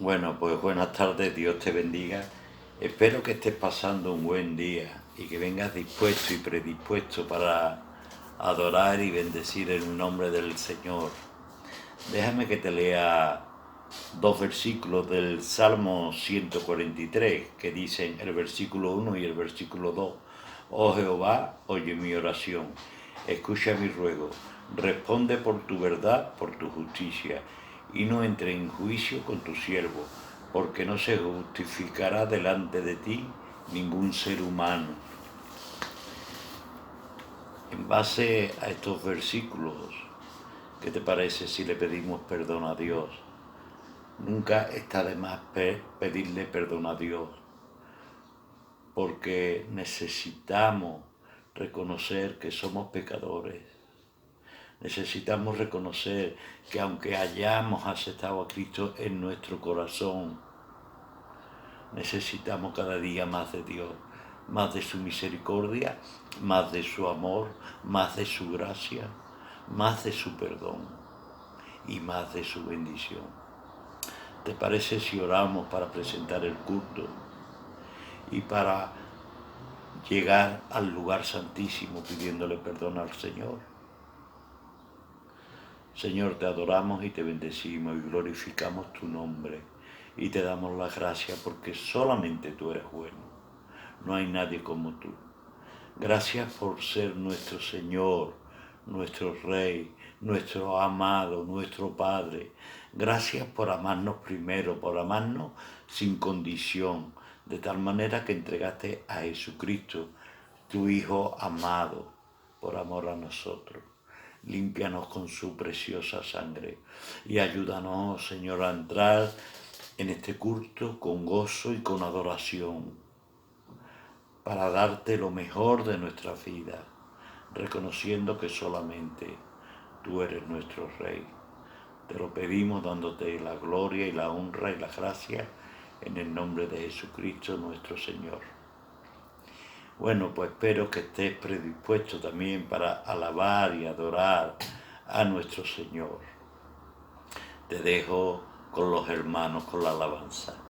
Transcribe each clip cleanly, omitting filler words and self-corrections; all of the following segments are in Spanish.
Bueno, pues buenas tardes, Dios te bendiga. Espero que estés pasando un buen día y que vengas dispuesto y predispuesto para adorar y bendecir el nombre del Señor. Déjame que te lea dos versículos del Salmo 143 que dicen el versículo 1 y el versículo 2. Oh Jehová, oye mi oración, escucha mi ruego, responde por tu verdad, por tu justicia, y no entre en juicio con tu siervo, porque no se justificará delante de ti ningún ser humano. En base a estos versículos, ¿qué te parece si le pedimos perdón a Dios? Nunca está de más pedirle perdón a Dios, porque necesitamos reconocer que somos pecadores. Necesitamos reconocer que aunque hayamos aceptado a Cristo en nuestro corazón, necesitamos cada día más de Dios, más de su misericordia, más de su amor, más de su gracia, más de su perdón y más de su bendición. ¿Te parece si oramos para presentar el culto y para llegar al lugar santísimo pidiéndole perdón al Señor? Señor, te adoramos y te bendecimos y glorificamos tu nombre y te damos las gracias porque solamente tú eres bueno. No hay nadie como tú. Gracias por ser nuestro Señor, nuestro Rey, nuestro amado, nuestro Padre. Gracias por amarnos primero, por amarnos sin condición, de tal manera que entregaste a Jesucristo, tu Hijo amado, por amor a nosotros. Límpianos con su preciosa sangre y ayúdanos, Señor, a entrar en este culto con gozo y con adoración para darte lo mejor de nuestra vida, reconociendo que solamente tú eres nuestro Rey. Te lo pedimos dándote la gloria y la honra y la gracia en el nombre de Jesucristo nuestro Señor. Bueno, pues espero que estés predispuesto también para alabar y adorar a nuestro Señor. Te dejo con los hermanos, con la alabanza.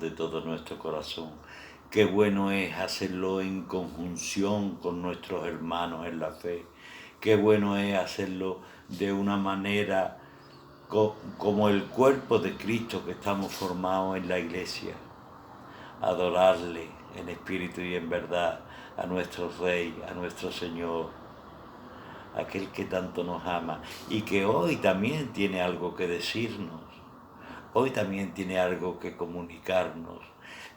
de todo nuestro corazón. Qué bueno es hacerlo en conjunción con nuestros hermanos en la fe. Qué bueno es hacerlo de una manera como el cuerpo de Cristo que estamos formados en la iglesia. Adorarle en espíritu y en verdad a nuestro Rey, a nuestro Señor, aquel que tanto nos ama y que hoy también tiene algo que decirnos, hoy también tiene algo que comunicarnos.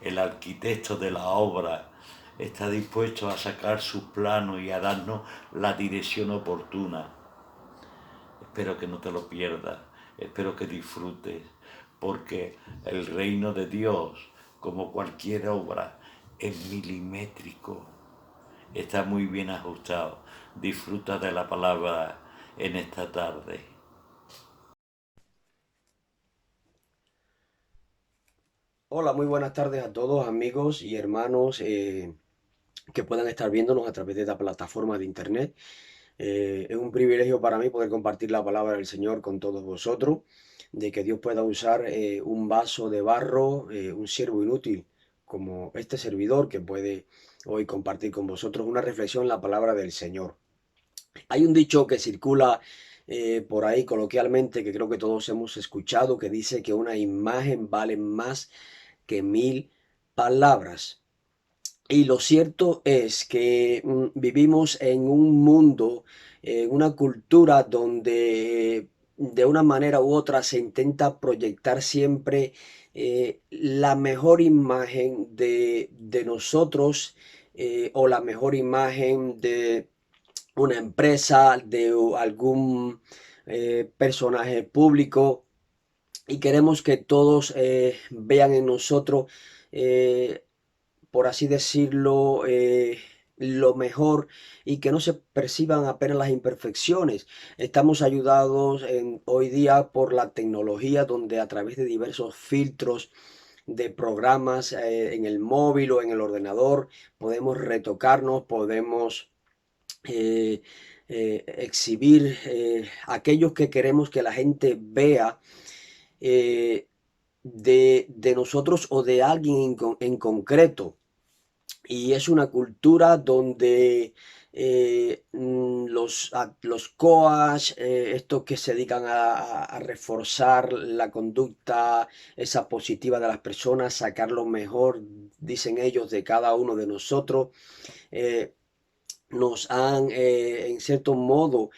El arquitecto de la obra está dispuesto a sacar sus planos y a darnos la dirección oportuna. Espero que no te lo pierdas, espero que disfrutes, porque el reino de Dios, como cualquier obra, es milimétrico, está muy bien ajustado. Disfruta de la palabra en esta tarde. Hola, muy buenas tardes a todos amigos y hermanos que puedan estar viéndonos a través de esta plataforma de internet. Es un privilegio para mí poder compartir la palabra del Señor con todos vosotros, de que Dios pueda usar un vaso de barro, un siervo inútil como este servidor que puede hoy compartir con vosotros una reflexión en la palabra del Señor. Hay un dicho que circula por ahí coloquialmente que creo que todos hemos escuchado, que dice que una imagen vale más que 1000 palabras. Y lo cierto es que vivimos en un mundo, en una cultura donde de una manera u otra se intenta proyectar siempre la mejor imagen de nosotros, o la mejor imagen de una empresa, de algún personaje público, y queremos que todos vean en nosotros, eh, por así decirlo, lo mejor, y que no se perciban apenas las imperfecciones. Estamos ayudados hoy día por la tecnología, donde a través de diversos filtros de programas en el móvil o en el ordenador podemos retocarnos, podemos exhibir aquellos que queremos que la gente vea eh, de nosotros o de alguien en concreto. Y es una cultura donde los coach, estos que se dedican a reforzar la conducta, esa positiva de las personas, sacar lo mejor, dicen ellos, de cada uno de nosotros, eh, nos han, en cierto modo,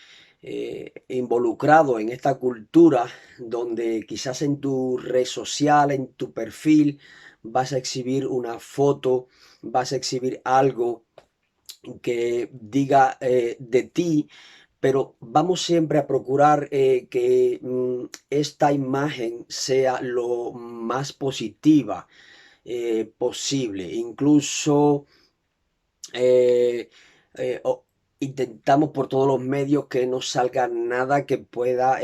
involucrado en esta cultura donde quizás en tu red social, en tu perfil, vas a exhibir una foto, vas a exhibir algo que diga de ti, pero vamos siempre a procurar que esta imagen sea lo más positiva posible. Incluso eh, intentamos por todos los medios que no salga nada que pueda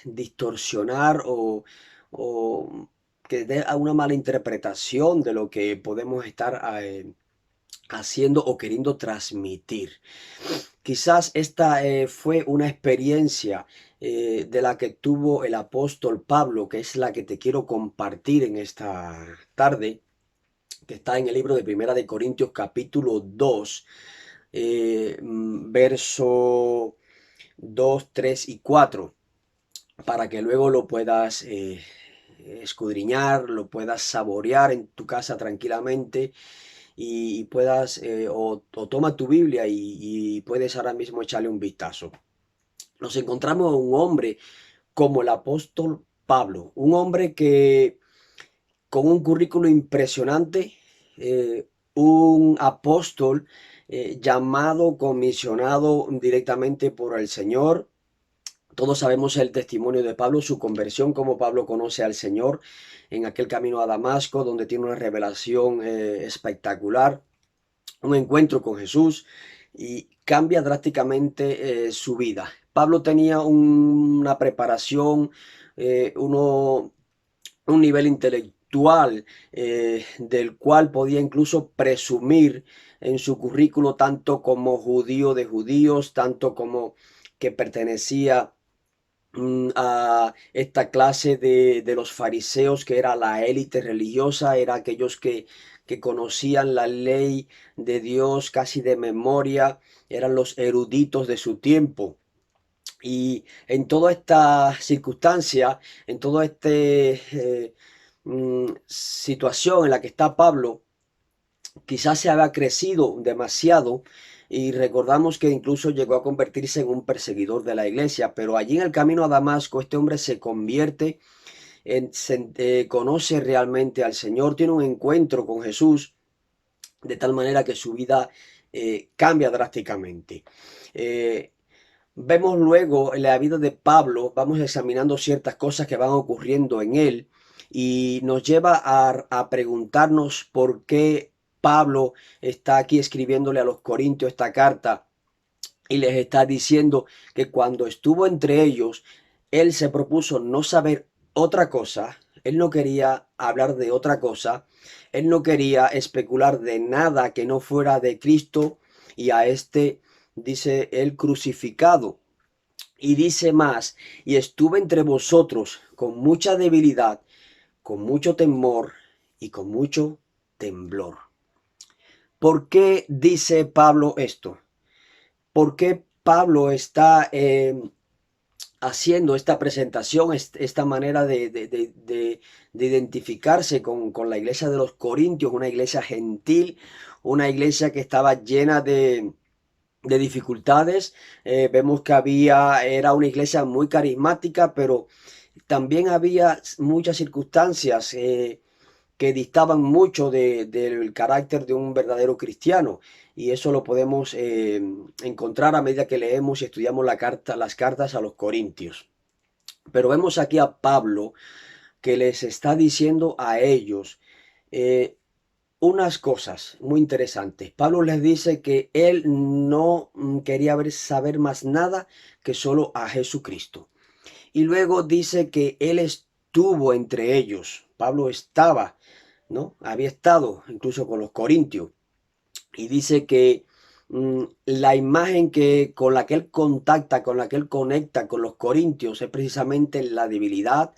distorsionar o que dé a una mala interpretación de lo que podemos estar haciendo o queriendo transmitir. Quizás esta fue una experiencia de la que tuvo el apóstol Pablo, que es la que te quiero compartir en esta tarde, que está en el libro de Primera de Corintios capítulo 2, verso 2, 3 y 4, para que luego lo puedas escudriñar, lo puedas saborear en tu casa tranquilamente, y puedas, o toma tu Biblia y puedes ahora mismo echarle un vistazo. Nos encontramos a un hombre como el apóstol Pablo, un hombre que con un currículo impresionante, un apóstol llamado, comisionado directamente por el Señor. Todos sabemos el testimonio de Pablo, su conversión, como Pablo conoce al Señor en aquel camino a Damasco, donde tiene una revelación espectacular, un encuentro con Jesús, y cambia drásticamente su vida. Pablo tenía una preparación, uno, un nivel intelectual del cual podía incluso presumir en su currículo, tanto como judío de judíos, tanto como que pertenecía a esta clase de los fariseos, que era la élite religiosa, era aquellos que conocían la ley de Dios casi de memoria, eran los eruditos de su tiempo. Y en toda esta circunstancia, en toda esta situación en la que está Pablo, quizás se había crecido demasiado y recordamos que incluso llegó a convertirse en un perseguidor de la iglesia, pero allí en el camino a Damasco este hombre se convierte, conoce realmente al Señor, tiene un encuentro con Jesús de tal manera que su vida cambia drásticamente. Eh, Vemos luego en la vida de Pablo, vamos examinando ciertas cosas que van ocurriendo en él y nos lleva a preguntarnos por qué Pablo está aquí escribiéndole a los Corintios esta carta y les está diciendo que cuando estuvo entre ellos, él se propuso no saber otra cosa, él no quería hablar de otra cosa, él no quería especular de nada que no fuera de Cristo y a este dice el crucificado. Y dice más, y estuve entre vosotros con mucha debilidad, con mucho temor y con mucho temblor. ¿Por qué dice Pablo esto? ¿Por qué Pablo está haciendo esta presentación, esta manera de identificarse con la iglesia de los Corintios, una iglesia gentil, una iglesia que estaba llena de dificultades? Vemos que era una iglesia muy carismática, pero también había muchas circunstancias que distaban mucho del carácter de un verdadero cristiano. Y eso lo podemos encontrar a medida que leemos y estudiamos las cartas a los Corintios. Pero vemos aquí a Pablo que les está diciendo a ellos unas cosas muy interesantes. Pablo les dice que él no quería saber más nada que solo a Jesucristo. Y luego dice que él estuvo entre ellos. Pablo estaba, ¿no? Había estado incluso con los corintios. Y dice que la imagen con la que él contacta, con la que él conecta con los corintios es precisamente la debilidad,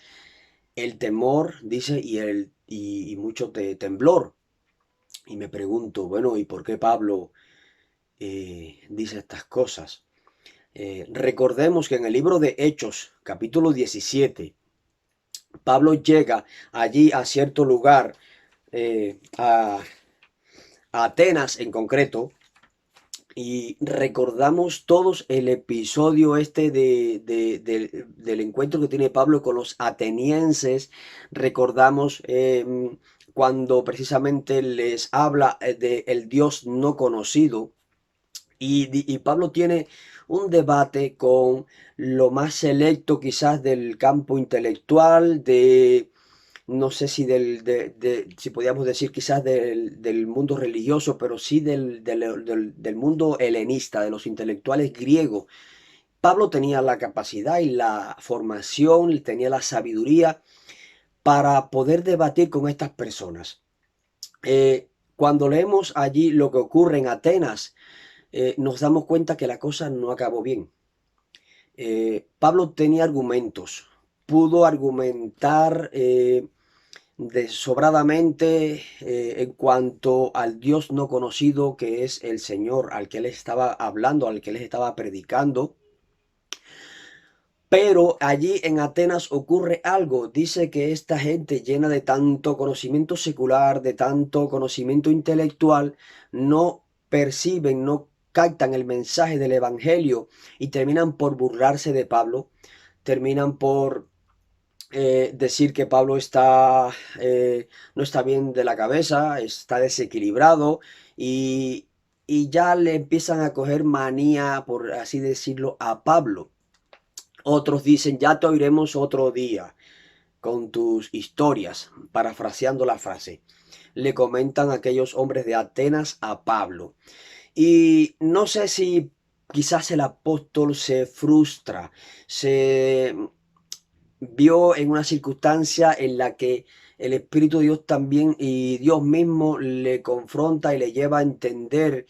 el temor, dice, y mucho temblor. Y me pregunto, bueno, ¿y por qué Pablo dice estas cosas? Recordemos que en el libro de Hechos, capítulo 17, Pablo llega allí a cierto lugar, a Atenas en concreto, y recordamos todos el episodio este del encuentro que tiene Pablo con los atenienses. Recordamos cuando precisamente les habla del Dios no conocido. Y Pablo tiene un debate con lo más selecto quizás del campo intelectual, no sé si si podríamos decir quizás del mundo religioso, pero sí del mundo helenista, de los intelectuales griegos. Pablo tenía la capacidad y la formación, tenía la sabiduría para poder debatir con estas personas. Cuando leemos allí lo que ocurre en Atenas, nos damos cuenta que la cosa no acabó bien. Pablo tenía argumentos, pudo argumentar sobradamente en cuanto al Dios no conocido que es el Señor, al que él estaba hablando, al que él estaba predicando. Pero allí en Atenas ocurre algo. Dice que esta gente llena de tanto conocimiento secular, de tanto conocimiento intelectual, no perciben, no captan el mensaje del Evangelio y terminan por burlarse de Pablo, terminan por decir que Pablo no está bien de la cabeza, está desequilibrado y, y ya le empiezan a coger manía, por así decirlo, a Pablo. Otros dicen, ya te oiremos otro día con tus historias, parafraseando la frase. Le comentan aquellos hombres de Atenas a Pablo. Y no sé si quizás el apóstol se frustra, se vio en una circunstancia en la que el Espíritu de Dios también y Dios mismo le confronta y le lleva a entender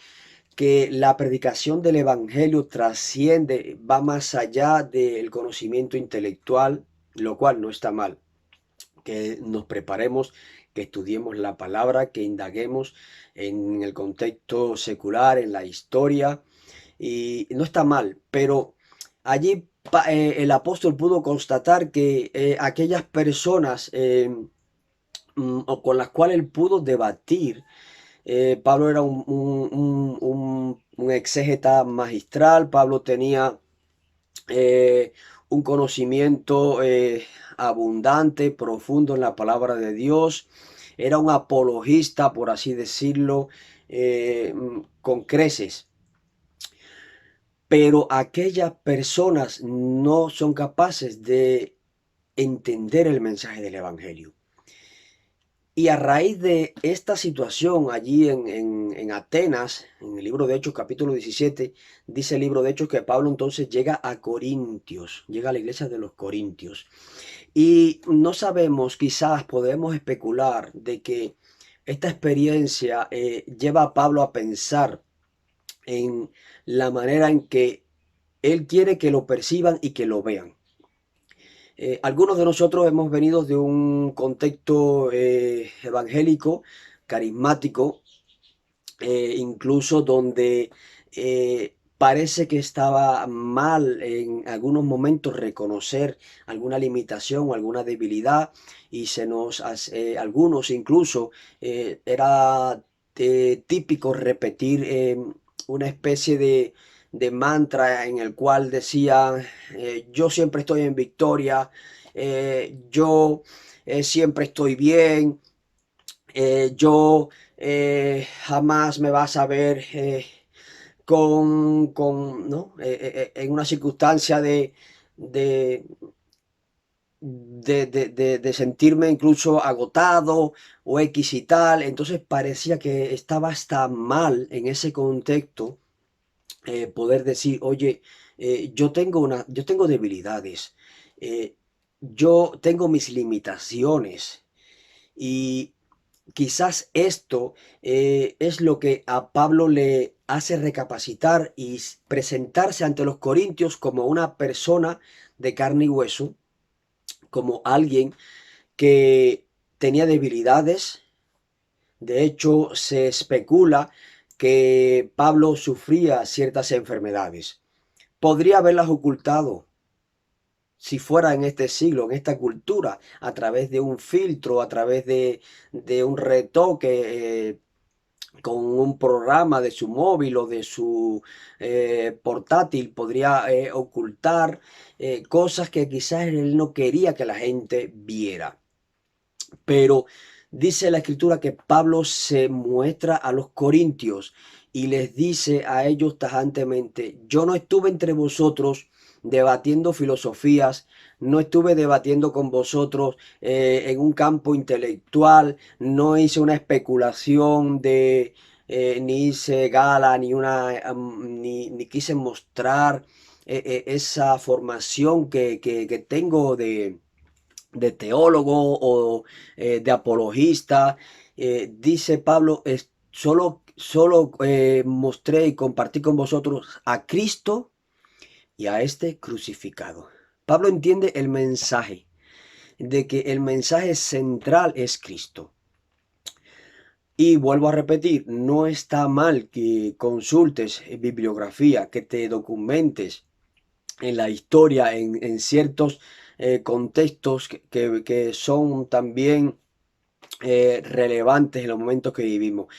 que la predicación del Evangelio trasciende, va más allá del conocimiento intelectual, lo cual no está mal. Que nos preparemos, que estudiemos la palabra, que indaguemos en el contexto secular, en la historia, y no está mal, pero allí el apóstol pudo constatar que aquellas personas con las cuales él pudo debatir, Pablo era un exégeta magistral. Pablo tenía eh, un conocimiento abundante, profundo en la palabra de Dios. Era un apologista, por así decirlo, con creces. Pero aquellas personas no son capaces de entender el mensaje del Evangelio. Y a raíz de esta situación allí en Atenas, en el libro de Hechos capítulo 17, dice el libro de Hechos que Pablo entonces llega a Corintios, llega a la iglesia de los Corintios. Y no sabemos, quizás podemos especular de que esta experiencia lleva a Pablo a pensar en la manera en que él quiere que lo perciban y que lo vean. Algunos de nosotros hemos venido de un contexto evangélico, carismático, incluso donde parece que estaba mal en algunos momentos reconocer alguna limitación o alguna debilidad, y se nos hace, algunos incluso era típico repetir una especie de mantra en el cual decía yo siempre estoy en victoria, yo siempre estoy bien, yo jamás me vas a ver ¿no? En una circunstancia de, de sentirme incluso agotado o X y tal. Entonces parecía que estaba hasta mal en ese contexto poder decir, oye, yo tengo debilidades, eh, yo tengo mis limitaciones. Y quizás esto es lo que a Pablo le hace recapacitar y presentarse ante los corintios como una persona de carne y hueso, como alguien que tenía debilidades. De hecho, se especula que Pablo sufría ciertas enfermedades. Podría haberlas ocultado si fuera en este siglo, en esta cultura, a través de un filtro, a través de un retoque con un programa de su móvil o de su portátil, podría ocultar cosas que quizás él no quería que la gente viera. Pero dice la escritura que Pablo se muestra a los corintios y les dice a ellos tajantemente, yo no estuve entre vosotros debatiendo filosofías, no estuve debatiendo con vosotros en un campo intelectual, no hice una especulación ni hice gala, ni quise mostrar esa formación que tengo de teólogo o de apologista. Dice Pablo, solo mostré y compartí con vosotros a Cristo y a este crucificado. Pablo entiende el mensaje, de que el mensaje central es Cristo. Y vuelvo a repetir, no está mal que consultes bibliografía, que te documentes en la historia, en ciertos contextos que son también relevantes en los momentos que vivimos.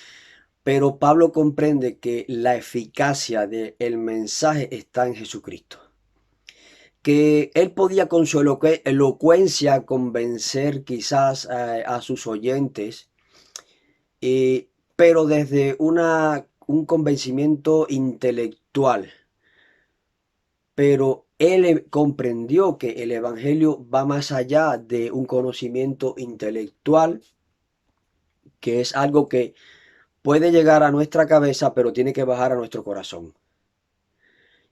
Pero Pablo comprende que la eficacia del mensaje está en Jesucristo. Que él podía con su elocuencia convencer quizás a sus oyentes, pero desde un convencimiento intelectual. Pero él comprendió que el Evangelio va más allá de un conocimiento intelectual, que es algo que puede llegar a nuestra cabeza, pero tiene que bajar a nuestro corazón.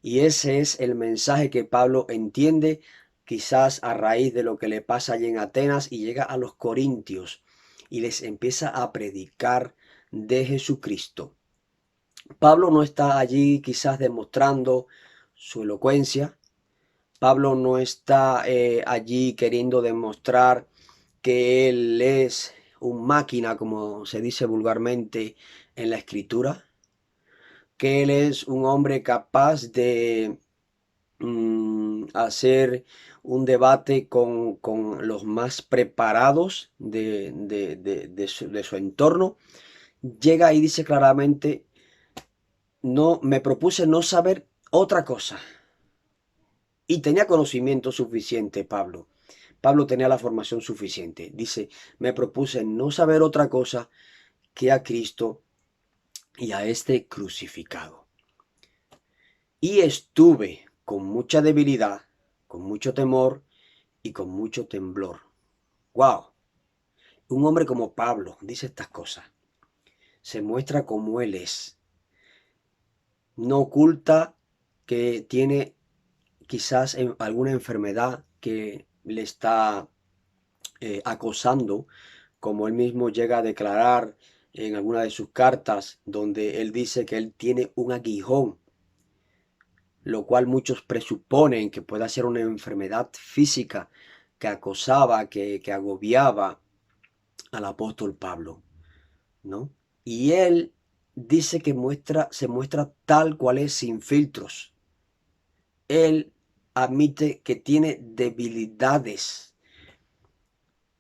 Y ese es el mensaje que Pablo entiende, quizás a raíz de lo que le pasa allí en Atenas, y llega a los corintios y les empieza a predicar de Jesucristo. Pablo no está allí quizás demostrando su elocuencia. Pablo no está allí queriendo demostrar que él es un máquina, como se dice vulgarmente en la escritura, que él es un hombre capaz de hacer un debate con los más preparados de su entorno. Llega y dice claramente, no, me propuse no saber otra cosa. Y tenía conocimiento suficiente, Pablo. Pablo tenía la formación suficiente. Dice, me propuse no saber otra cosa que a Cristo y a este crucificado. Y estuve con mucha debilidad, con mucho temor y con mucho temblor. ¡Wow! Un hombre como Pablo dice estas cosas. Se muestra como él es. No oculta que tiene quizás alguna enfermedad que le está acosando, como él mismo llega a declarar en alguna de sus cartas, donde él dice que él tiene un aguijón, lo cual muchos presuponen que pueda ser una enfermedad física que acosaba, que agobiaba al apóstol Pablo, ¿no? Y él dice que se muestra tal cual es, sin filtros. Él admite que tiene debilidades,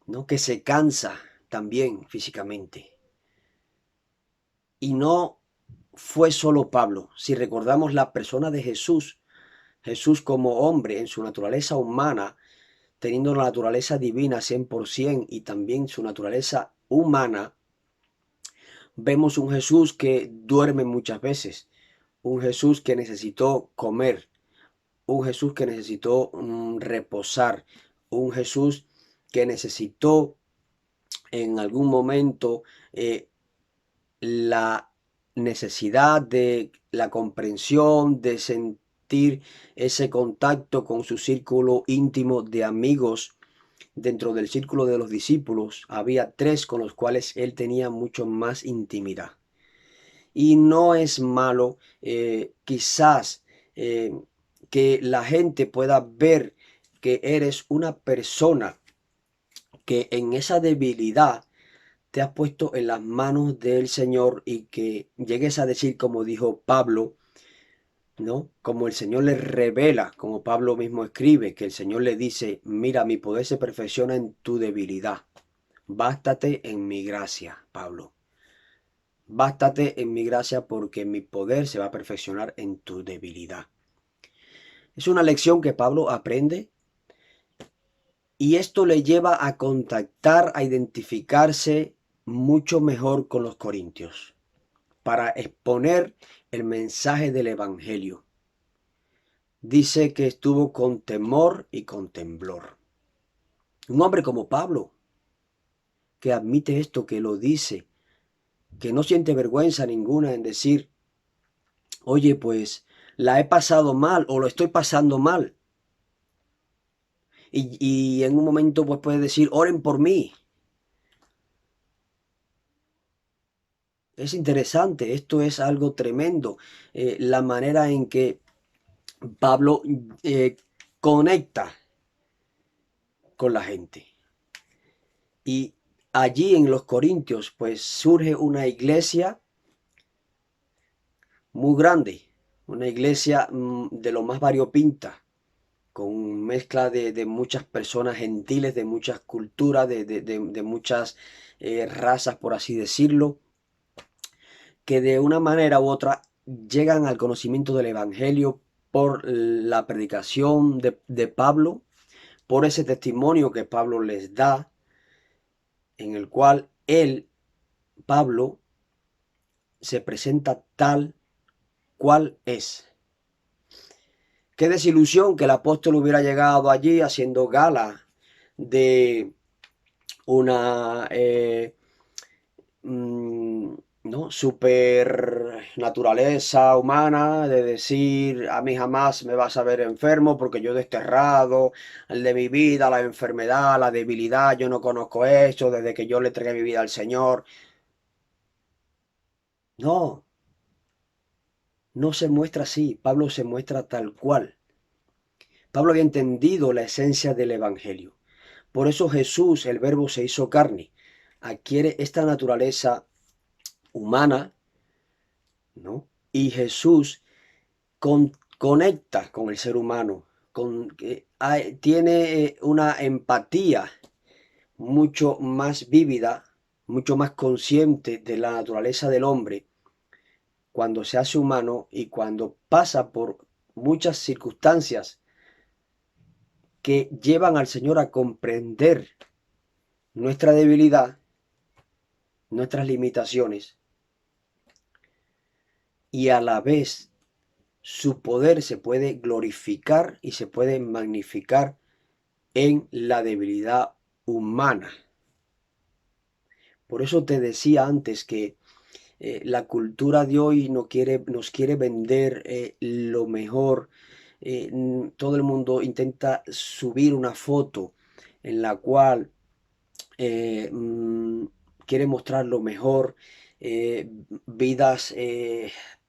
¿no? Que se cansa también físicamente. Y no fue solo Pablo. Si recordamos la persona de Jesús, Jesús como hombre en su naturaleza humana, teniendo la naturaleza divina 100% y también su naturaleza humana, vemos un Jesús que duerme muchas veces, un Jesús que necesitó comer, un Jesús que necesitó reposar, un Jesús que necesitó en algún momento la necesidad de la comprensión, de sentir ese contacto con su círculo íntimo de amigos. Dentro del círculo de los discípulos había tres con los cuales él tenía mucho más intimidad. Y no es malo quizás que la gente pueda ver que eres una persona que en esa debilidad te has puesto en las manos del Señor y que llegues a decir, como dijo Pablo, ¿no? Como el Señor le revela, como Pablo mismo escribe, que el Señor le dice, mira, mi poder se perfecciona en tu debilidad. Bástate en mi gracia, Pablo. Bástate en mi gracia porque mi poder se va a perfeccionar en tu debilidad. Es una lección que Pablo aprende y esto le lleva a contactar, a identificarse mucho mejor con los corintios, para exponer el mensaje del Evangelio. Dice que estuvo con temor y con temblor. Un hombre como Pablo, que admite esto, que lo dice, que no siente vergüenza ninguna en decir, oye, pues la he pasado mal o lo estoy pasando mal. Y en un momento pues puede decir, oren por mí. Es interesante, esto es algo tremendo, la manera en que Pablo conecta con la gente. Y allí en los Corintios pues surge una iglesia muy grande, una iglesia de lo más variopinta, con mezcla de muchas personas gentiles, de muchas culturas, de muchas razas, por así decirlo, que de una manera u otra llegan al conocimiento del Evangelio por la predicación de Pablo, por ese testimonio que Pablo les da, en el cual él, Pablo, se presenta tal cual es. Qué desilusión que el apóstol hubiera llegado allí haciendo gala de una ¿no? super naturaleza humana, de decir a mí jamás me vas a ver enfermo porque yo he desterrado el de mi vida, la enfermedad, la debilidad, yo no conozco eso desde que yo le entregué mi vida al Señor. No, no se muestra así. Pablo se muestra tal cual. Pablo había entendido la esencia del Evangelio. Por eso Jesús, el Verbo, se hizo carne. Adquiere esta naturaleza humana, ¿no? Y Jesús conecta con el ser humano, tiene una empatía mucho más vívida, mucho más consciente de la naturaleza del hombre cuando se hace humano y cuando pasa por muchas circunstancias que llevan al Señor a comprender nuestra debilidad, nuestras limitaciones, y a la vez su poder se puede glorificar y se puede magnificar en la debilidad humana. Por eso te decía antes que la cultura de hoy nos quiere vender lo mejor. Todo el mundo intenta subir una foto en la cual eh, mm, quiere mostrar lo mejor, vidas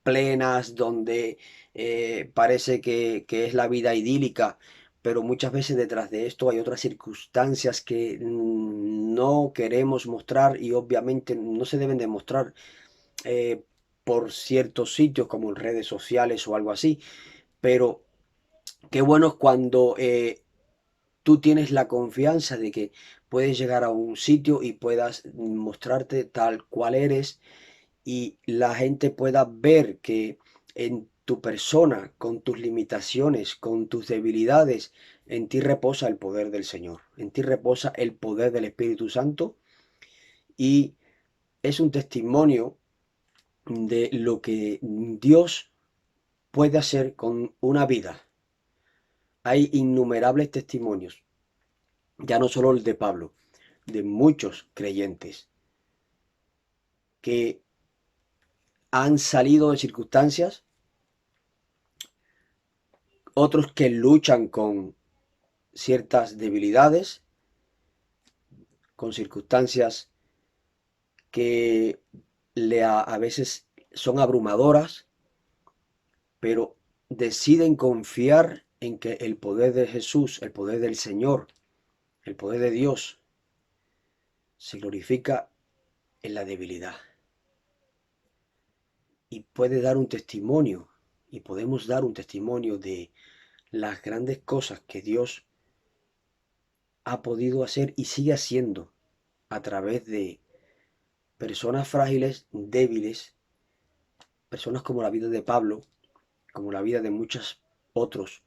plenas donde parece que es la vida idílica, pero muchas veces detrás de esto hay otras circunstancias que no queremos mostrar y obviamente no se deben de mostrar eh, por ciertos sitios como en redes sociales o algo así, pero qué bueno es cuando tú tienes la confianza de que puedes llegar a un sitio y puedas mostrarte tal cual eres y la gente pueda ver que en tu persona, con tus limitaciones, con tus debilidades, en ti reposa el poder del Señor, en ti reposa el poder del Espíritu Santo y es un testimonio de lo que Dios puede hacer con una vida. Hay innumerables testimonios, ya no solo el de Pablo, de muchos creyentes que han salido de circunstancias, otros que luchan con ciertas debilidades, con circunstancias que a veces son abrumadoras, pero deciden confiar en que el poder de Jesús, el poder del Señor, el poder de Dios, se glorifica en la debilidad. Y puede dar un testimonio, y podemos dar un testimonio de las grandes cosas que Dios ha podido hacer y sigue haciendo a través de personas frágiles, débiles, personas como la vida de Pablo, como la vida de muchos otros,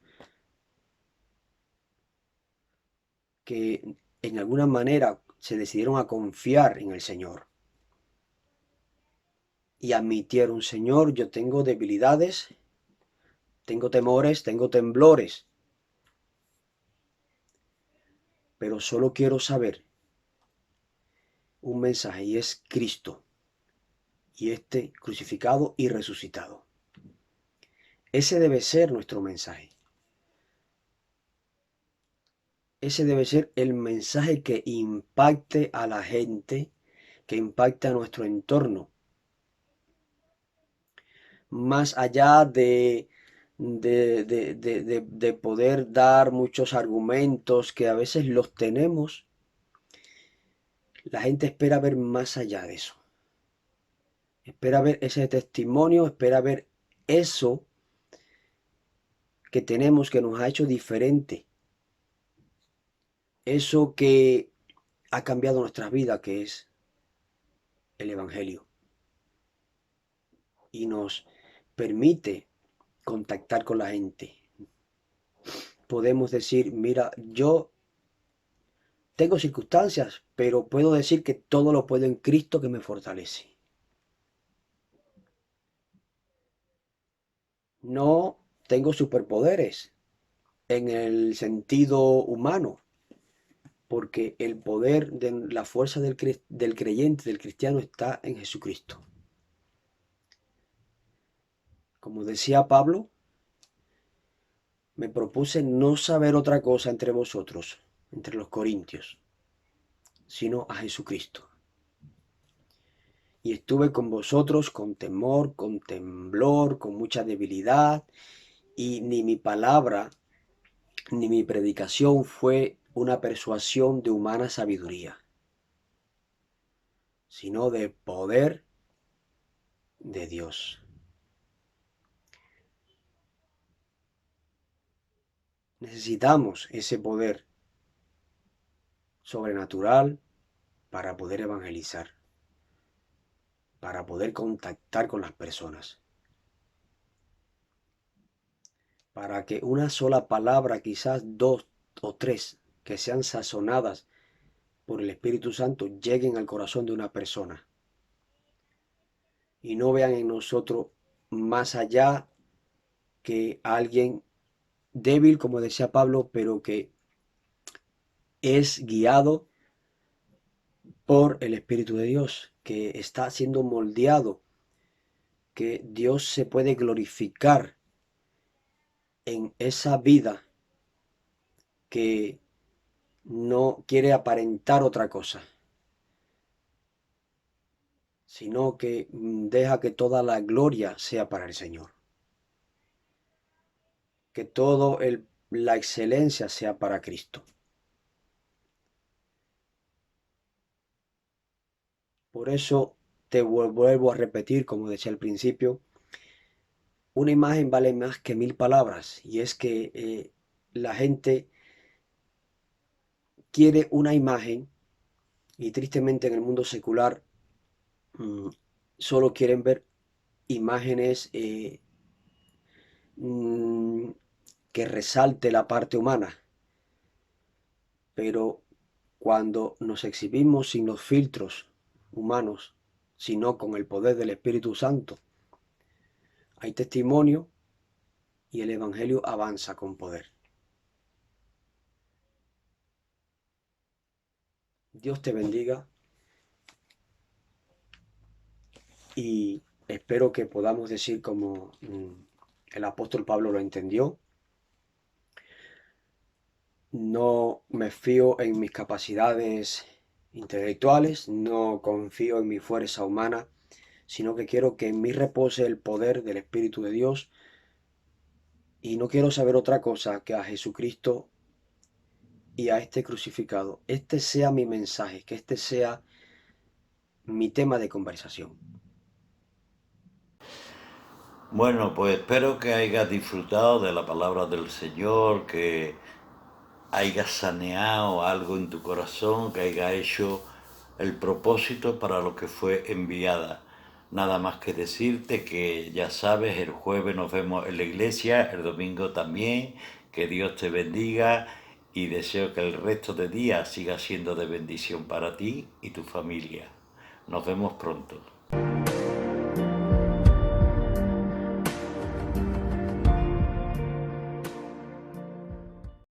que en alguna manera se decidieron a confiar en el Señor y admitieron, Señor, yo tengo debilidades, tengo temores, tengo temblores, pero solo quiero saber un mensaje y es Cristo y este crucificado y resucitado. Ese debe ser nuestro mensaje. Ese debe ser el mensaje que impacte a la gente, que impacte a nuestro entorno. Más allá de poder dar muchos argumentos que a veces los tenemos, la gente espera ver más allá de eso. Espera ver ese testimonio, espera ver eso que tenemos que nos ha hecho diferente. Eso que ha cambiado nuestras vidas, que es el Evangelio. Y nos permite contactar con la gente. Podemos decir, mira, yo tengo circunstancias, pero puedo decir que todo lo puedo en Cristo que me fortalece. No tengo superpoderes en el sentido humano, porque el poder de la fuerza del creyente, del cristiano, está en Jesucristo. Como decía Pablo, me propuse no saber otra cosa entre vosotros, entre los corintios, sino a Jesucristo y estuve con vosotros con temor, con temblor, con mucha debilidad, y ni mi palabra ni mi predicación fue una persuasión de humana sabiduría, sino de poder de Dios. Necesitamos ese poder sobrenatural para poder evangelizar, para poder contactar con las personas, para que una sola palabra, quizás dos o tres, que sean sazonadas por el Espíritu Santo, lleguen al corazón de una persona y no vean en nosotros más allá que alguien débil, como decía Pablo, pero que es guiado por el Espíritu de Dios, que está siendo moldeado, que Dios se puede glorificar en esa vida que no quiere aparentar otra cosa, sino que deja que toda la gloria sea para el Señor, que toda la excelencia sea para Cristo. Por eso te vuelvo a repetir, como decía al principio, una imagen vale más que 1000 palabras, y es que la gente quiere una imagen y tristemente en el mundo secular mm, solo quieren ver imágenes mm, que resalte la parte humana, pero cuando nos exhibimos sin los filtros humanos, sino con el poder del Espíritu Santo, hay testimonio y el Evangelio avanza con poder. Dios te bendiga y espero que podamos decir como el apóstol Pablo lo entendió: no me fío en mis capacidades intelectuales, no confío en mi fuerza humana, sino que quiero que en mí repose el poder del Espíritu de Dios, y no quiero saber otra cosa que a Jesucristo y a este crucificado. Este sea mi mensaje, que este sea mi tema de conversación. Bueno, pues espero que hayas disfrutado de la palabra del Señor, que hayas saneado algo en tu corazón, que hayas hecho el propósito para lo que fue enviada. Nada más que decirte que ya sabes, el jueves nos vemos en la iglesia, el domingo también. Que Dios te bendiga y deseo que el resto de día siga siendo de bendición para ti y tu familia. Nos vemos pronto.